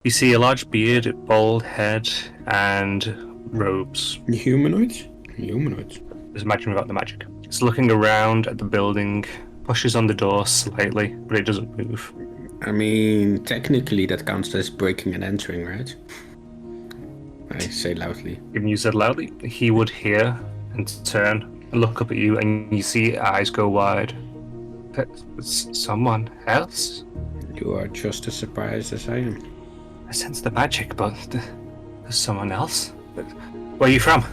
You see a large beard, bald head, and robes. Humanoids? Humanoids. Just imagine without the magic. It's looking around at the building, pushes on the door slightly, but it doesn't move. I mean, technically that counts as breaking and entering, right? I say loudly. Even you said loudly, he would hear and turn and look up at you, and you see eyes go wide. Someone else? You are just as surprised as I am. I sense the magic, but there's someone else. Where are you from?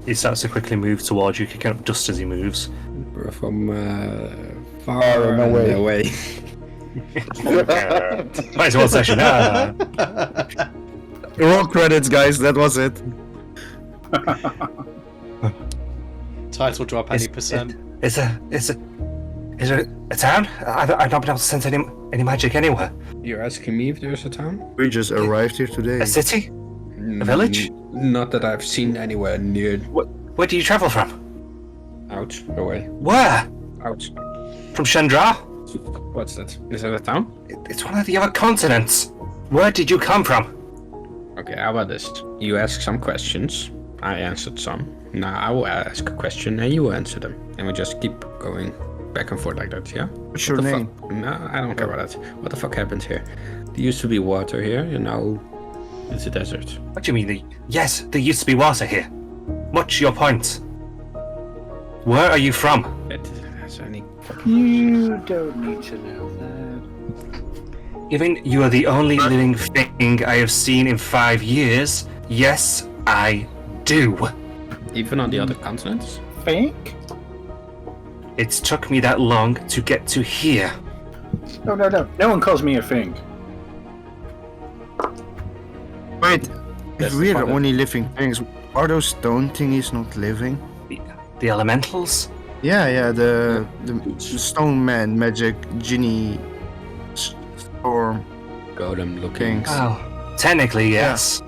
He starts to quickly move towards you, kicking up dust as he moves. We're from far away. Might as well session. Roll credits, guys. That was it. Title drop any percent. Is it a town? I've not been able to sense any magic anywhere. You're asking me if there's a town? We just arrived here today. A city? A village? Not that I've seen anywhere near. Where do you travel from? Out, away. Where? Out. From Chandra? What's that? Is that a town? It's one of the other continents. Where did you come from? Okay, how about this? You ask some questions, I answered some. Now I will ask a question and you answer them. And we just keep going back and forth like that, yeah? What's your name? No, I don't care about that. What the fuck happened here? There used to be water here, you know. It's a desert. What do you mean? Yes, there used to be water here. What's your point? Where are you from? That's any You don't need to know that. Given you are the only living thing I have seen in 5 years, yes, I do. Even on the other continents? Fink? It's took me that long to get to here. No. No one calls me a fink. Wait, That's if we're the the fun. only living things, are those stone thingies not living? The elementals? Yeah, the stone man, magic, genie, storm. Golem looking. Thanks. Well, technically, yes.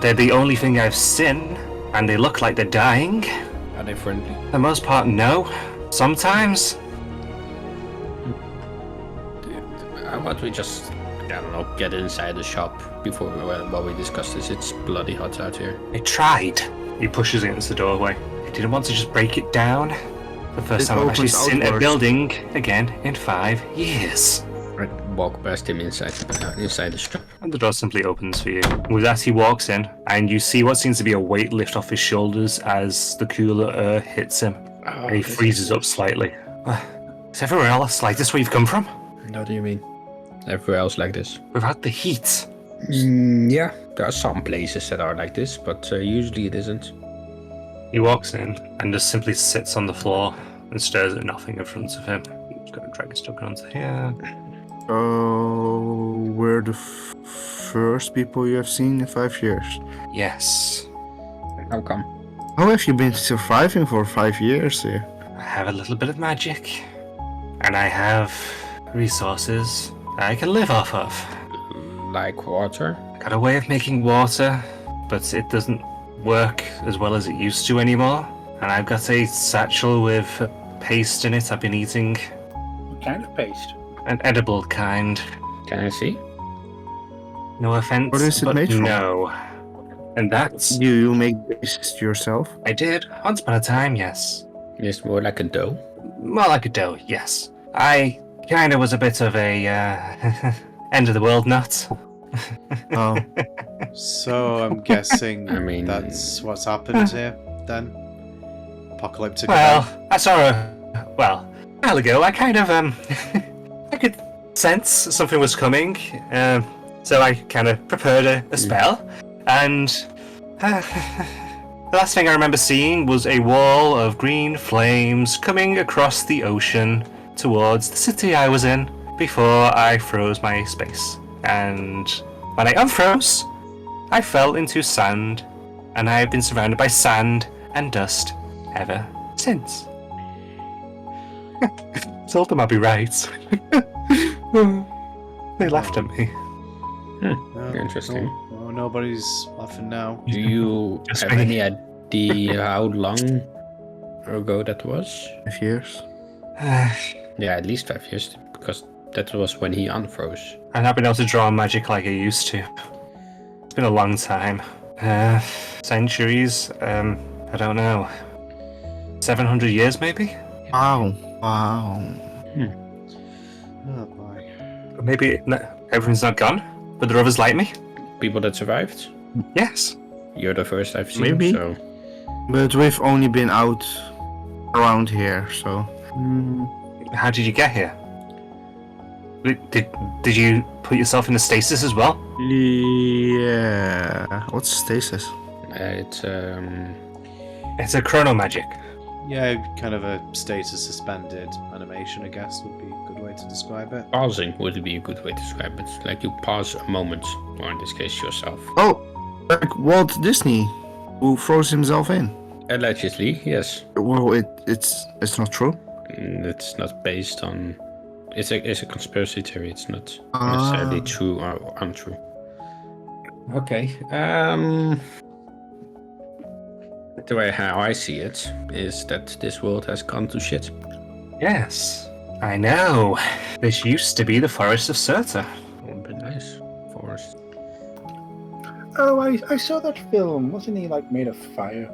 They're the only thing I've seen, and they look like they're dying. Are they friendly? For the most part, no. Sometimes. How about we just, I don't know, get inside the shop before while we discuss this? It's bloody hot out here. I tried. He pushes against the doorway. I didn't want to just break it down. The first It time I've actually opens seen a outwards. building again in 5 years. Right, walk past him inside the shop. And the door simply opens for you. With that, he walks in, and you see what seems to be a weight lift off his shoulders as the cooler air hits him. Oh, And he freezes up slightly. Is everywhere else like this where you've come from? What do you mean? Everywhere else like this? Without the heat. Yeah, there are some places that are like this, but usually it isn't. He walks in and just simply sits on the floor and stares at nothing in front of him. He's got to drag his token onto here. Oh, we're the first people you have seen in 5 years. Yes. How come? How have you been surviving for 5 years here? I have a little bit of magic. And I have resources I can live off of. Like water? I got a way of making water, but it doesn't work as well as it used to anymore. And I've got a satchel with paste in it I've been eating. What kind of paste? An edible kind. Can I see? No offense, What is it but made from? no. And that's... Do you make this yourself? I did. Once upon a time, yes. It's more like a dough. More like a dough, yes. I kinda was a bit of a, end of the world nut. Oh, So I'm guessing I mean- that's what's happened here then? Apocalyptic Well, event? I saw a while ago, I kind of, I could sense something was coming, so I kind of prepared a spell, and the last thing I remember seeing was a wall of green flames coming across the ocean towards the city I was in before I froze my space. And when I unfroze, I fell into sand, and I have been surrounded by sand and dust ever since. Told them I'd be right. They laughed at me. No, Interesting. no, nobody's laughing now. Do you Just have me. any idea how long ago that was? 5 years. Yeah, at least 5 years, because That was when he unfroze. I've not been able to draw magic like I used to. It's been a long time. Centuries? I don't know. 700 years, maybe? Wow. Wow. Oh boy. Maybe everyone's not gone, but there are others like me? People that survived? Yes. You're the first I've seen, Maybe. so... But we've only been out around here, so. How did you get here? Did you put yourself in a stasis as well? Yeah. What's stasis? It's It's a chrono magic. Yeah, kind of a status suspended animation, I guess, would be a good way to describe it. pausing would be a good way to describe it. Like you pause a moment, or in this case yourself. Oh, like Walt Disney, who froze himself in. Allegedly, yes. Well, it's not true. It's not based on... It's a conspiracy theory, it's not necessarily true or untrue. Okay, the way how I see it is that this world has gone to shit. Yes, I know. This used to be the forest of Surta. Would be nice. Forest. Oh, I saw that film. Wasn't he like made of fire?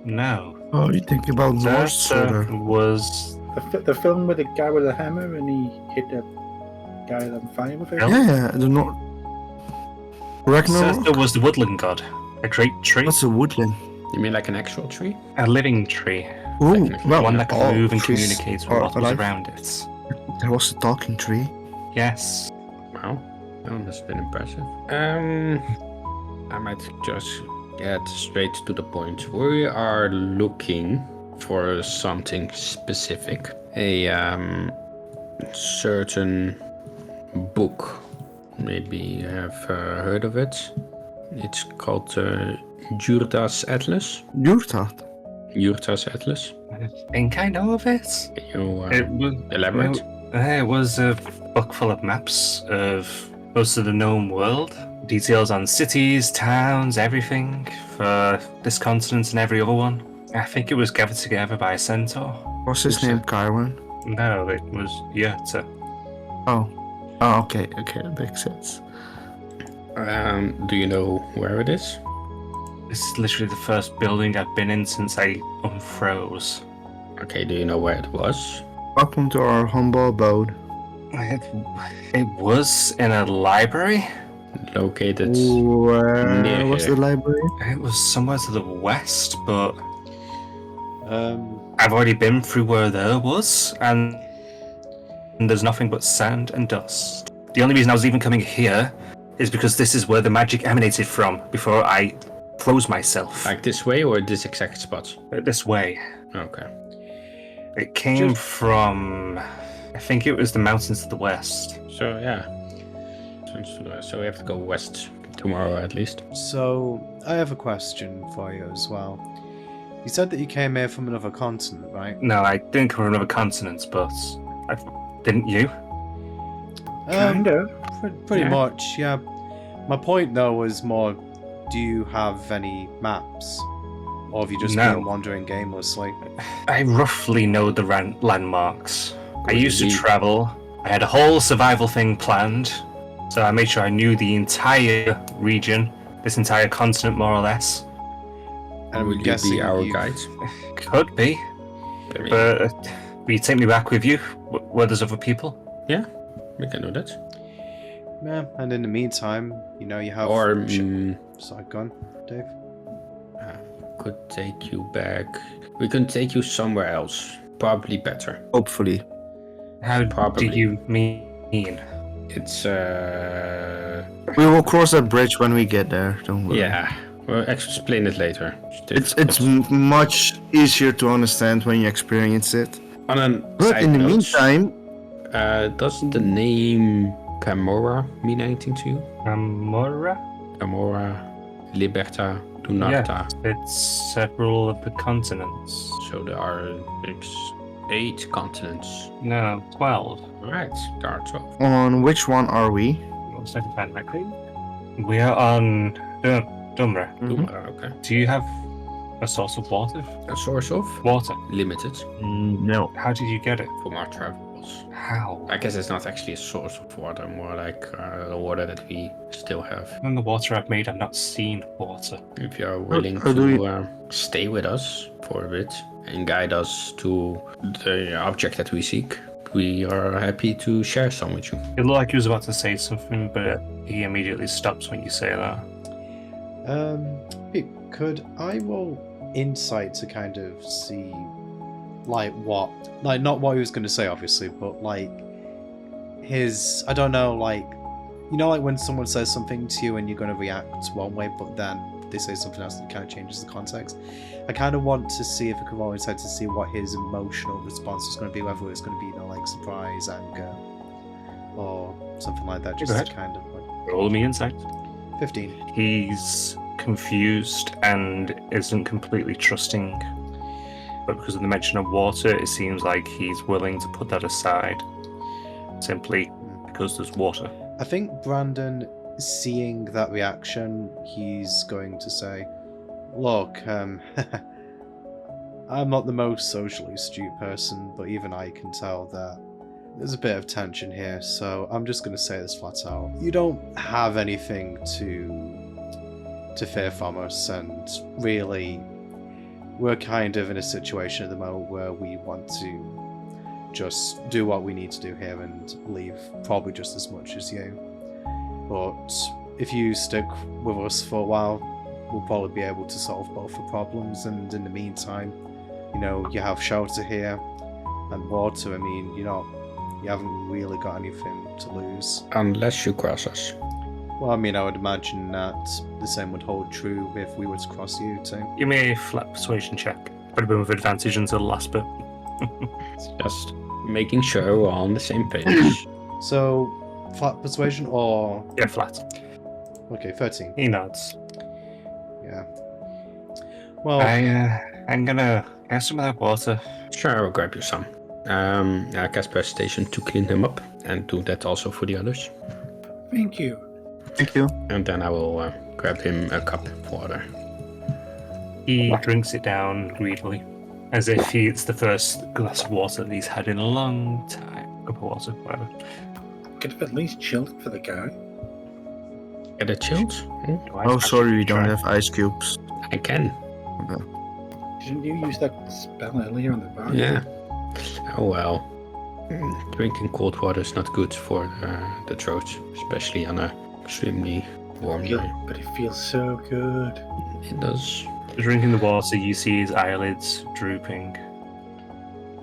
No. Oh, you think about Norse Surta Surta. was... The film with the guy with a hammer and he hit the guy on fire with it. Really? Yeah, the North. Ragnarok. Surta was the woodland god. A great tree. What's a woodland? You mean like an actual tree? A living tree. Ooh, Technically, well, One that can move and trees communicates with are what was alive. around it. There was a talking tree. Yes. Wow, that's been impressive. I might just get straight to the point. We are looking for something specific. A certain book. Maybe you have heard of it. It's called Jurta's Atlas. Jurtat. Jurta's Atlas. I think I know of it. Can you It was, elaborate? It was a book full of maps of most of the known world. Details on cities, towns, everything for this continent and every other one. I think it was gathered together by a centaur. What's his name? Chiron. No, it was Yurta. Oh. Oh, okay, that makes sense. Do you know where it is? This is literally the first building I've been in since I unfroze. Okay, do you know where it was? Welcome to our humble abode. It was in a library. Located Where near was here. the library? It was somewhere to the west, but Um, I've already been through where there was, and there's nothing but sand and dust. The only reason I was even coming here is because this is where the magic emanated from before I froze myself. Like this way or this exact spot? This way. Okay. It came from... I think it was the mountains to the west. So yeah. So we have to go west tomorrow at least. so, I have a question for you as well. You said that you came here from another continent, right? No, I didn't come from another continent, but... Didn't you? Kinda. Pretty Yeah. much, yeah. My point though was more, do you have any maps? Or have you just No. been wandering aimlessly? I roughly know the landmarks. I Good used to indeed. travel. I had a whole survival thing planned, so I made sure I knew the entire region, this entire continent more or less. And Will I'm you guessing be our you've- guide? Could be, I mean, but will you take me back with you, where there's other people? yeah, we can do that. Yeah, and in the meantime, you know, you have... Or Sorry, go on, Dave. could take you back. We can take you somewhere else. Probably better. Hopefully. How Probably. do you mean? It's We will cross that bridge when we get there. Don't worry. yeah. We'll explain it later. It's much easier to understand when you experience it. On a But side in the note, meantime, does the name Camorra mean anything to you? Amora? Camorra, Liberta, Dunarta. It's several of the continents. So there are 8 continents. No, 12. Right, there are 12. on which one are we? Let's find that quick. We are on Dumra. Okay. Do you have a source of water? A source of Water. limited No. How did you get it? from our travels. channels. How? I guess it's not actually a source of water, more like the water that we still have. In the water I've made, I've not seen water. If you are willing how do to stay with us for a bit and guide us to the object that we seek, we are happy to share some with you. It looked like he was about to say something, but he immediately stops when you say that. Could I roll insight to kind of see, like, what, like, not what he was going to say, obviously, but like his, I don't know, like, you know, like when someone says something to you and you're going to react one way, but then they say something else that kind of changes the context. I kind of want to see if I could roll insight to see what his emotional response is going to be, whether it's going to be, you know, like surprise, anger, or something like that. Just Go to ahead. kind of like Roll me insight. 15. He's confused and isn't completely trusting, but because of the mention of water, it seems like he's willing to put that aside simply because there's water. I think Brandon, seeing that reaction, he's going to say, "Look, I'm not the most socially astute person, but even I can tell that there's a bit of tension here, so I'm just going to say this flat out. You don't have anything to fear from us, and really, we're kind of in a situation at the moment where we want to just do what we need to do here and leave probably just as much as you. But if you stick with us for a while, we'll probably be able to solve both the problems, and in the meantime, you know, you have shelter here and water. I mean, you haven't really got anything to lose. Unless you cross us. Well, I mean, I would imagine that the same would hold true if we were to cross you too. Give me a flat persuasion check. Would have been with advantage until the last bit. It's just making sure we're all on the same page. So, flat persuasion or... Yeah, flat. Okay, 13. He nods. Yeah. Well, I'm gonna get some of that water. Sure, I will grab you some. I cast Precipitation to clean them up, and do that also for the others. Thank you. Thank you. And then I will grab him a cup of water. He drinks it down greedily, as if it's the first glass of water that he's had in a long time. Cup of water, whatever. Could have at least chilled for the guy. Get it chilled? Do I Oh, actually sorry, we don't try? have ice cubes. I can. Didn't you use that spell earlier on the bar? Yeah. Oh well. Drinking cold water is not good for the throat, especially on a extremely warm day. But it feels so good. It does. Drinking the water, you see his eyelids drooping.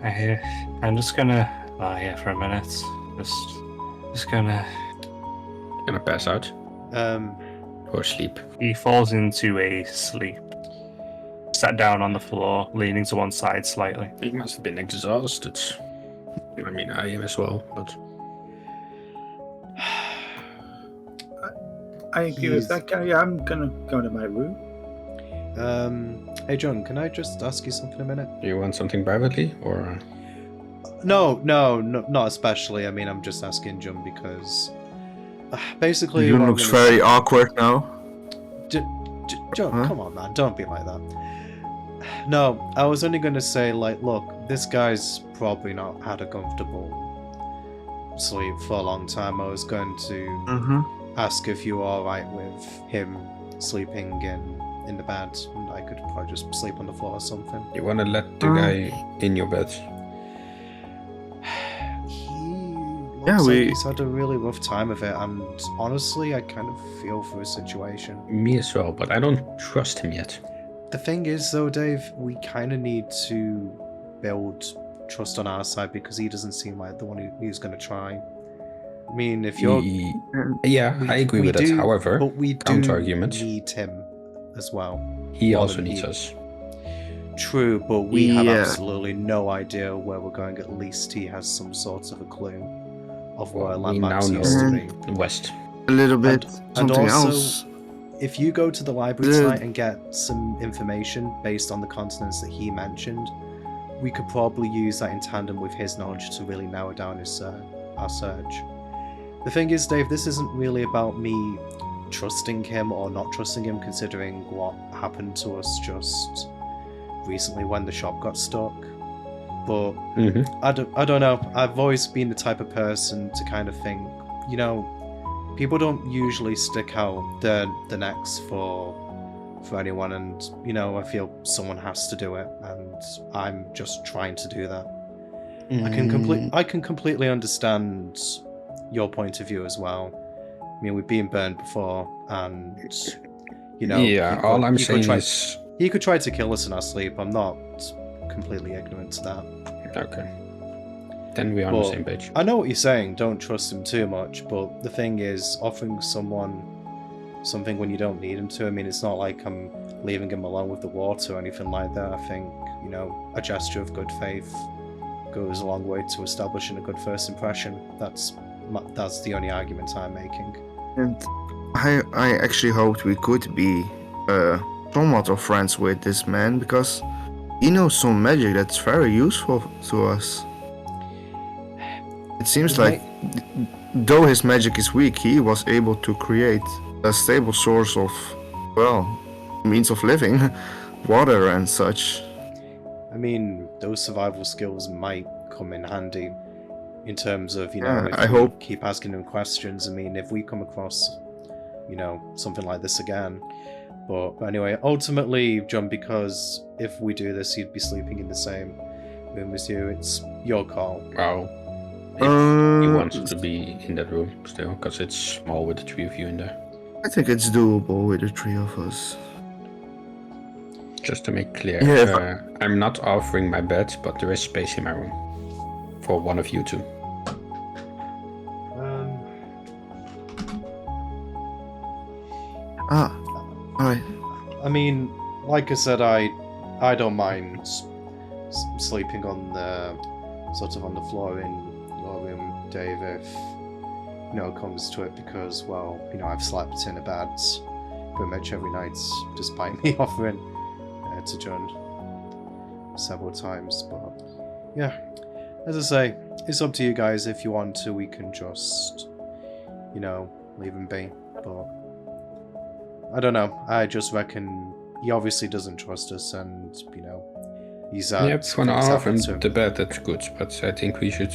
I'm just gonna lie here for a minute. Just gonna... Gonna pass out or sleep. He falls into a sleep. Sat down on the floor, leaning to one side slightly. He must have been exhausted. I mean, I am as well, but I agree with that guy. I'm gonna go to my room. hey John, can I just ask you something a minute? do you want something privately or? No, not especially. I mean, I'm just asking John because basically... You what I'm looks gonna very say- awkward now. John, Huh? come on, man, don't be like that. No, I was only going to say, like, look, this guy's probably not had a comfortable sleep for a long time. I was going to Mm-hmm. ask if you were alright with him sleeping in the bed, and I could probably just sleep on the floor or something. You want to let the guy in your bed? He looks Yeah, like he's had a really rough time of it, and honestly, I kind of feel for his situation. Me as well, but I don't trust him yet. The thing is, though, Dave, we kind of need to build trust on our side because he doesn't seem like the one who's going to try. I mean, if you're... Yeah, I agree with that. However, but we do counter-argument. need him as well. he more also than needs you. us. True, but we have Yeah. absolutely no idea where we're going. At least he has some sort of a clue of where Well, we now landmarks know used to be. West. A little bit. And Something also, else. if you go to the library The- tonight and get some information based on the continents that he mentioned, we could probably use that in tandem with his knowledge to really narrow down our search. The thing is, Dave, this isn't really about me trusting him or not trusting him, considering what happened to us just recently when the shop got stuck. But Mm-hmm. I don't know. I've always been the type of person to kind of think, you know, people don't usually stick out their necks for anyone, and you know, I feel someone has to do it, and I'm just trying to do that. I can completely understand your point of view as well. I mean, we've been burned before, and you know, Yeah, all I'm saying try, is... he could try to kill us in our sleep. I'm not completely ignorant to that. Okay. Then we're on the same page. I know what you're saying, don't trust him too much, but the thing is, offering someone something when you don't need him to, I mean, it's not like I'm leaving him alone with the water or anything like that. I think, you know, a gesture of good faith goes a long way to establishing a good first impression. That's the only argument I'm making. And I actually hoped we could be somewhat of friends with this man, because he knows some magic that's very useful to us. It seems like, though his magic is weak, he was able to create a stable source of, well, means of living, water and such. I mean, those survival skills might come in handy in terms of, you know, if I we hope. keep asking him questions. I mean, if we come across, you know, something like this again. But anyway, ultimately, John, because if we do this, you'd be sleeping in the same room as you. It's your call. Well, if you want to be in that room still, because it's small with the three of you in there. I think it's doable with the three of us. Just to make clear, Yeah, I'm not offering my bed, but there is space in my room for one of you two. Alright. I mean, like I said, I don't mind sleeping on the sort of on the floor in your room, Dave, if you know it comes to it, because, well, you know, I've slept in a bed pretty much every night, despite me offering to John several times. But yeah, as I say, it's up to you guys. If you want to, we can just, you know, leave him be. But I don't know. I just reckon he obviously doesn't trust us, and you know, he's Yeah, if you want to offer him the bed, that's good. But I think we should.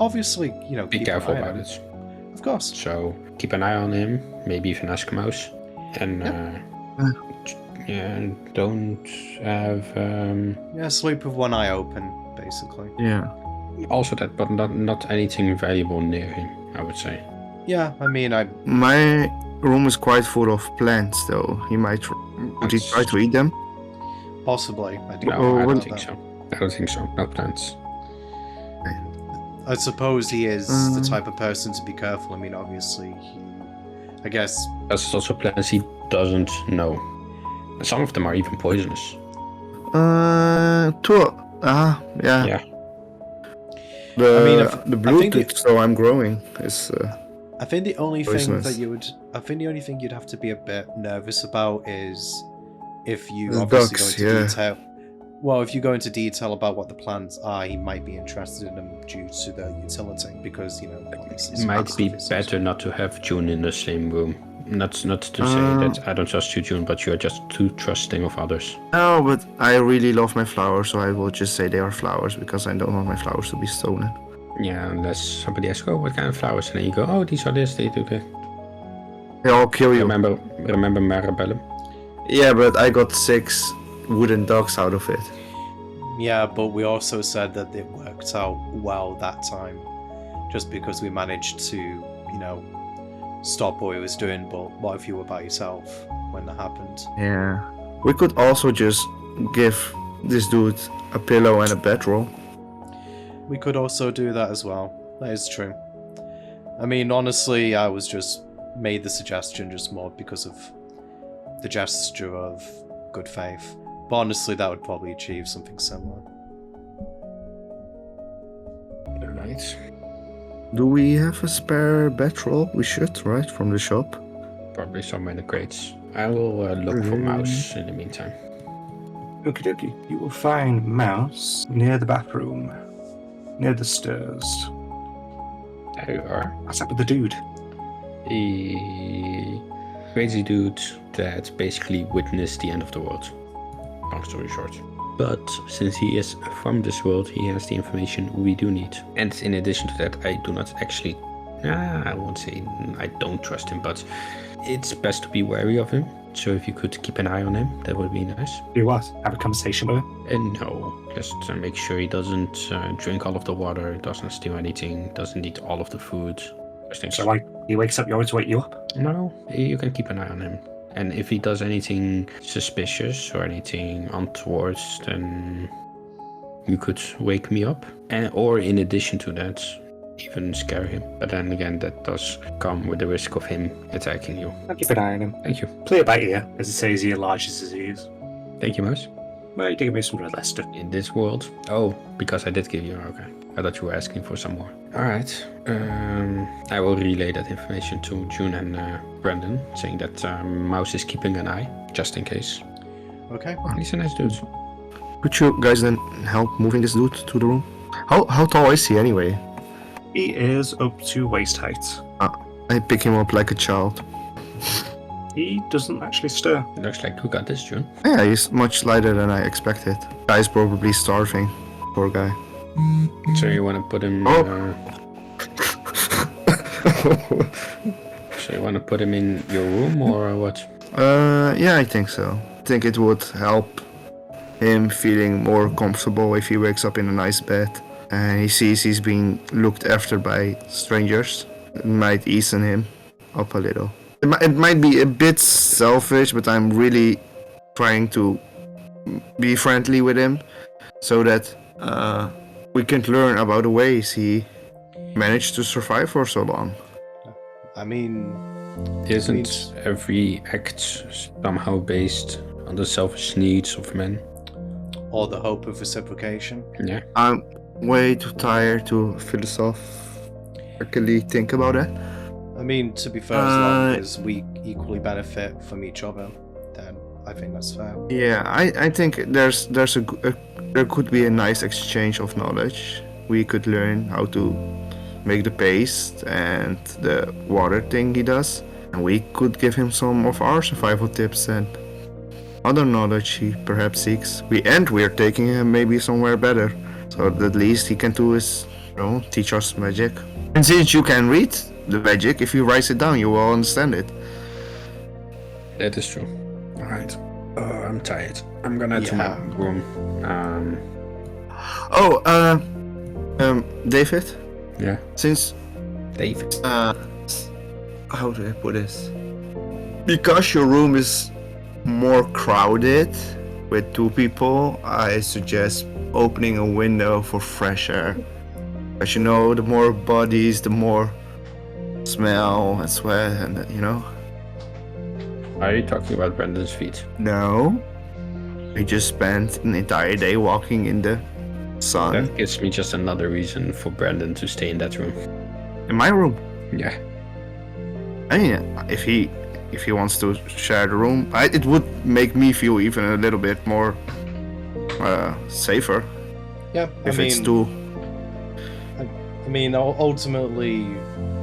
obviously, you know, be keep careful an eye on about him. it. Of course. So keep an eye on him. Maybe even ask him out, and don't have. Yeah, sleep with one eye open, basically. Yeah. Also that, but not anything valuable near him, I would say. Yeah, I mean, My room is quite full of plants, though. He might would he try to eat them? possibly. I do No, Oh, I what- don't think so. I don't think so. No plants. I suppose he is the type of person to be careful. I mean, obviously, I guess. There's also plants he doesn't know. Some of them are even poisonous. Yeah. Yeah. The I mean, the I blue think tick, so I'm growing is. I think the only thing Poisonous. that you would, I think the only thing you'd have to be a bit nervous about is if you The obviously ducks, go into yeah. detail. Well, if you go into detail about what the plans are, he might be interested in them due to their utility, because you know. It might be better not to have June in the same room. Not to say that I don't trust you, June, but you are just too trusting of others. No, but I really love my flowers, so I will just say they are flowers because I don't want my flowers to be stolen. Yeah, unless somebody asks, oh, what kind of flowers? And then you go, oh, these are this, they do that. Yeah, I'll kill you. Remember Marabellum? Yeah, but I got 6 wooden dogs out of it. Yeah, but we also said that it worked out well that time, just because we managed to, you know, stop what he was doing. But what if you were by yourself when that happened? Yeah. We could also just give this dude a pillow and a bedroll. We could also do that as well. That is true. I mean, honestly, I was just made the suggestion just more because of the gesture of good faith. But honestly, that would probably achieve something similar. Right. Do we have a spare bedroll? We should, right? From the shop? Probably somewhere in the crates. I will look for Mouse in the meantime. Okie dokie. You will find Mouse near the bathroom, near the stairs. There you are. What's up with the dude? A crazy dude that basically witnessed the end of the world. Long story short. But since he is from this world, he has the information we do need. And in addition to that, I do not actually... I won't say I don't trust him, but it's best to be wary of him. So if you could keep an eye on him, that would be nice. Do what? Have a conversation with him? And no, just make sure he doesn't drink all of the water, doesn't steal anything, doesn't eat all of the food. Those things. So like, he wakes up, you want to wake you up? No, you can keep an eye on him. And if he does anything suspicious or anything untoward, then you could wake me up. Or in addition to that, even scare him. But then again, that does come with the risk of him attacking you. I'll keep an eye on him. Thank you. Play it by ear, as it says he enlarges his ears. Thank you, Mouse. Well, you did give me some red Leicester. In this world? Oh, because I did give you... Okay. I thought you were asking for some more. Alright. I will relay that information to June and Brandon, saying that Mouse is keeping an eye, just in case. Okay. He's a nice dude. Could you guys then help moving this dude to the room? How tall is he anyway? He is up to waist height. I pick him up like a child. He doesn't actually stir. It looks like you got this, June. Yeah, he's much lighter than I expected. Guy's probably starving. Poor guy. So you want to put him... So you want to put him in your room or what? Yeah, I think so. I think it would help him feeling more comfortable if he wakes up in a nice bed and he sees he's being looked after by strangers. It might ease him up a little. It might be a bit selfish, but I'm really trying to be friendly with him so that we can learn about the ways he managed to survive for so long. I mean... Isn't every act somehow based on the selfish needs of men? Or the hope of reciprocation? Yeah. I'm way too tired to philosophically think about it. I mean, to be fair, as long as we equally benefit from each other, then I think that's fair. Yeah, I think there could be a nice exchange of knowledge. We could learn how to make the paste and the water thing he does, and we could give him some of our survival tips and other knowledge he perhaps seeks. We're taking him maybe somewhere better, so the least he can do is, teach us magic. And since you can read the magic, if you write it down, you will understand it. That is true. Alright. I'm tired. I'm gonna to my room. David? Yeah. Since David. how do I put this? Because your room is more crowded with two people, I suggest opening a window for fresh air. As you know, the more bodies, the more smell and sweat, and Are you talking about Brandon's feet? No. We just spent an entire day walking in the sun. That gives me just another reason for Brandon to stay in that room. In my room. Yeah. I mean, if he wants to share the room, it would make me feel even a little bit more safer. Yeah, it's too... I mean, ultimately,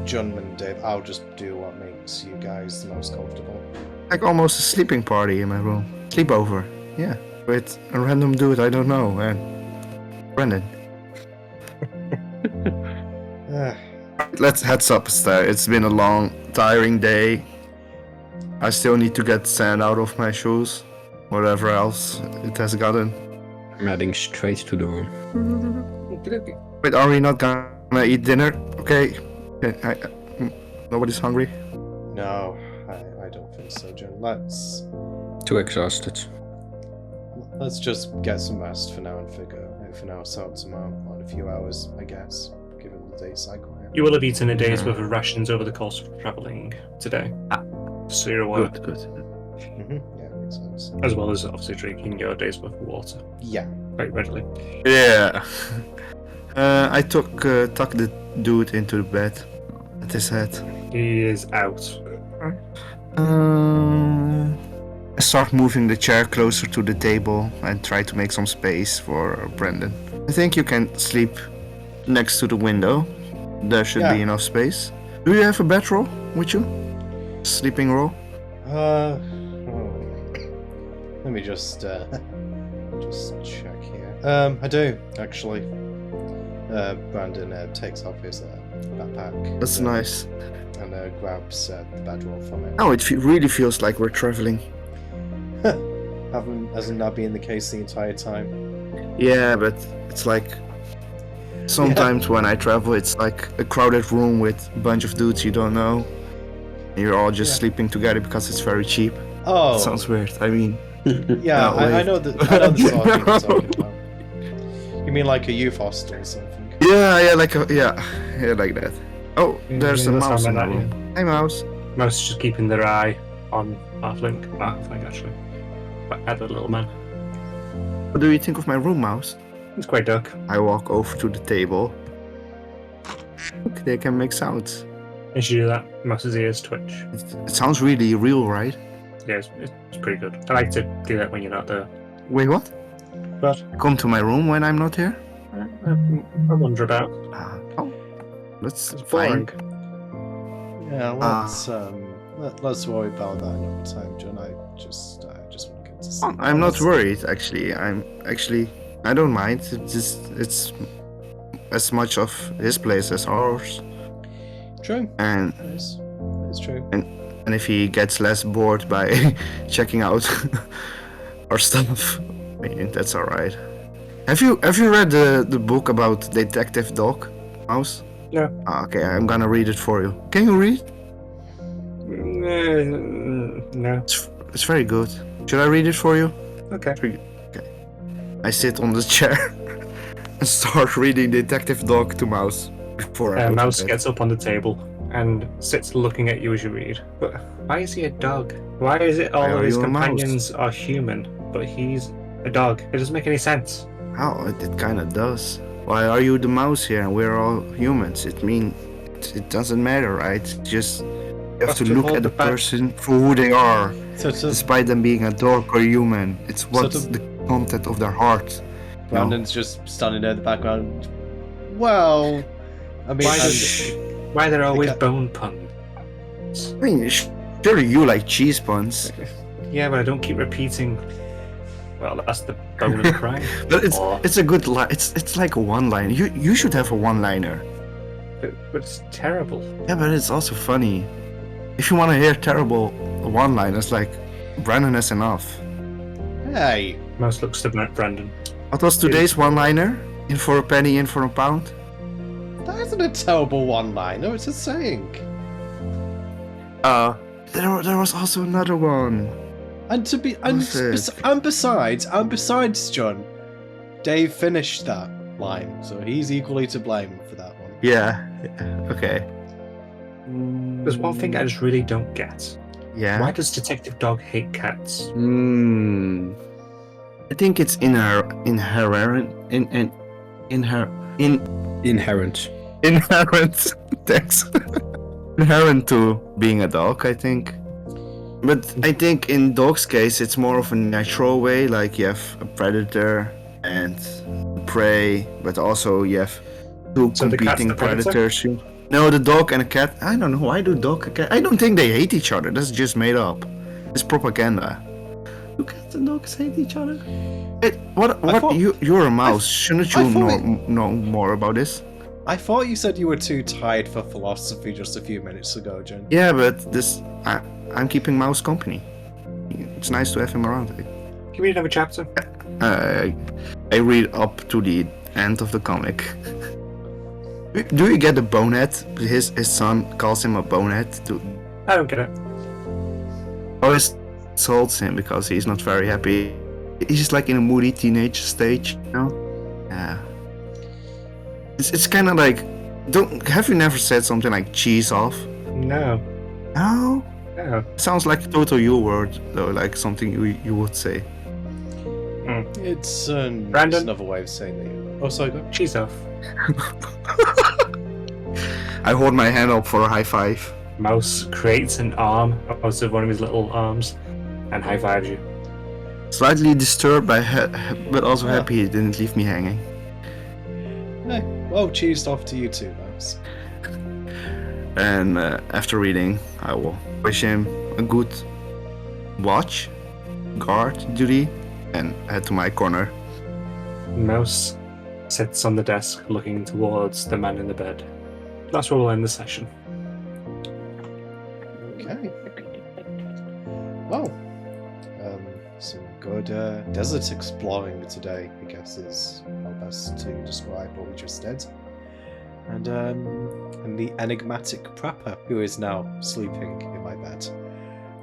John and Dave, I'll just do what makes you guys the most comfortable. Like almost a sleeping party in my room. Sleepover, yeah. With a random dude I don't know, and Brendan. Let's heads upstairs. It's been a long, tiring day. I still need to get sand out of my shoes. Whatever else it has gotten. I'm heading straight to the room. Wait, are we not gonna eat dinner? Okay. Nobody's hungry? No, I don't think so, John. Too exhausted. Let's just get some rest for now and figure everything else out tomorrow in a few hours, I guess, given the day cycle here. You will have eaten a day's worth of rations over the course of travelling today. So you're aware. Good. Yeah, makes sense. As well as obviously drinking your day's worth of water Yeah. quite readily. Yeah. I tucked the dude into the bed at his head. He is out. I start moving the chair closer to the table and try to make some space for Brendan. I think you can sleep next to the window. There should be enough space. Do you have a bedroll with you? Sleeping roll? Let me just Just check here. I do actually. Brandon takes off his backpack. That's nice. And grabs the bedroll from it. Oh, it really feels like we're traveling. Hasn't that been the case the entire time? Yeah, but it's like sometimes when I travel, it's like a crowded room with a bunch of dudes you don't know. You're all just sleeping together because it's very cheap. Oh, Sounds weird. I mean, yeah, no, I wait. know the sort of thing you're talking about. You mean like a youth hostel or something? yeah, like like that. Oh, there's a that's how mouse I in the met that, room. Hey, mouse. Most just keeping their eye on Halfling actually. But at the little man. What do you think of my room, mouse? It's quite dark. I walk over to the table. Look, they can make sounds. As you do that, Mouse's ears twitch. It sounds really real, right? Yeah, it's pretty good. I like to do that when you're not there. Wait, what? But Come to my room when I'm not here? I wonder about. Oh, that's It's fine. boring. Yeah, let's worry about that another time, John. I just want to get to sleep. I'm not worried, actually. I don't mind. It's as much of his place as ours. True. And It's true. and if he gets less bored by checking out our stuff, I mean, that's alright. Have you read the book about Detective Dog Mouse? No. Okay, I'm gonna read it for you. Can you read? No. It's very good. Should I read it for you? Okay. I sit on the chair and start reading Detective Dog to Mouse before I go to Mouse bed. gets up on the table and sits looking at you as you read. But why is he a dog? Why is it all Why of are his you a mouse? companions are human, but he's a dog? It doesn't make any sense. Oh, it kind of does. Why are you the mouse here and we're all humans? It doesn't matter, right? Just you have First to of look all, at the the fact- person for who they are, So despite them being a dog or human. It's what's to- the content of their heart. Brandon's just standing there in the background. Well, I mean, Why are there always Okay. bone puns? I mean, surely you like cheese puns, Yeah, but I don't keep repeating. Well, that's the bone of the crime. but Or- it's a good line. It's like a one-liner. You should have a one-liner. but it's terrible. Yeah, but it's also funny. If you want to hear terrible one-liners, like Brandon has enough. hey, Mouse looks to Brandon. What was today's one-liner? In for a penny, in for a pound. that isn't a terrible one-liner. It's a saying. There was also another one. And to be Was it? and besides, John, Dave finished that line, so he's equally to blame for that one. Yeah. Okay. There's one thing I just really don't get. Yeah. Why does Detective Dog hate cats? I think it's inherent. Thanks. Inherent to being a dog, I think. But I think in dog's case, it's more of a natural way. Like you have a predator and prey, but also you have two So the cat's competing the predator? predators. No, the dog and a cat. I don't know. Why do dog and cat? I don't think they hate each other. That's just made up. It's propaganda. Do cats and dogs hate each other? What? thought- You're a mouse. Shouldn't you I thought know more about this? I thought you said you were too tired for philosophy just a few minutes ago, John. Yeah, but I'm keeping Mouse company. It's nice to have him around. Can we have a chapter? I read up to the end of the comic. Do you get the bonehead? His son calls him a bonehead. I don't get it. Always insults him because he's not very happy. He's just like in a moody teenage stage, you know? Yeah. It's kind of like, have you never said something like cheese off? No. No. No. Sounds like a total you word though, like something you would say. It's Brandon? another way of saying that. Oh, sorry, go. She's off. I hold my hand up for a high five. Mouse creates an arm out of one of his little arms and high fives you. Slightly disturbed but also Yeah. happy he didn't leave me hanging. Hey, well, cheesed off to you too, Mouse. And after reading, I will wish him a good watch, guard duty, and head to my corner. Mouse sits on the desk looking towards the man in the bed. That's where we'll end the session. Okay. Well, some good desert exploring today, I guess is how best to describe what we just did. And the enigmatic prepper who is now sleeping in my bed.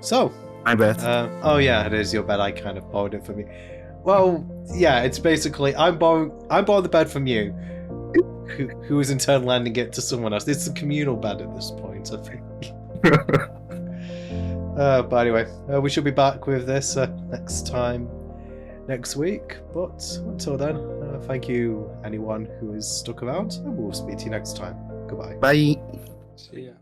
So, My bad. oh yeah, it is your bed. I kind of borrowed it from you. Well, yeah, it's basically I borrowed the bed from you, who is in turn lending it to someone else. It's a communal bed at this point, I think. But anyway, we should be back with this next week. But until then, thank you anyone who is stuck around, and we'll speak to you next time. Goodbye. Bye. See ya.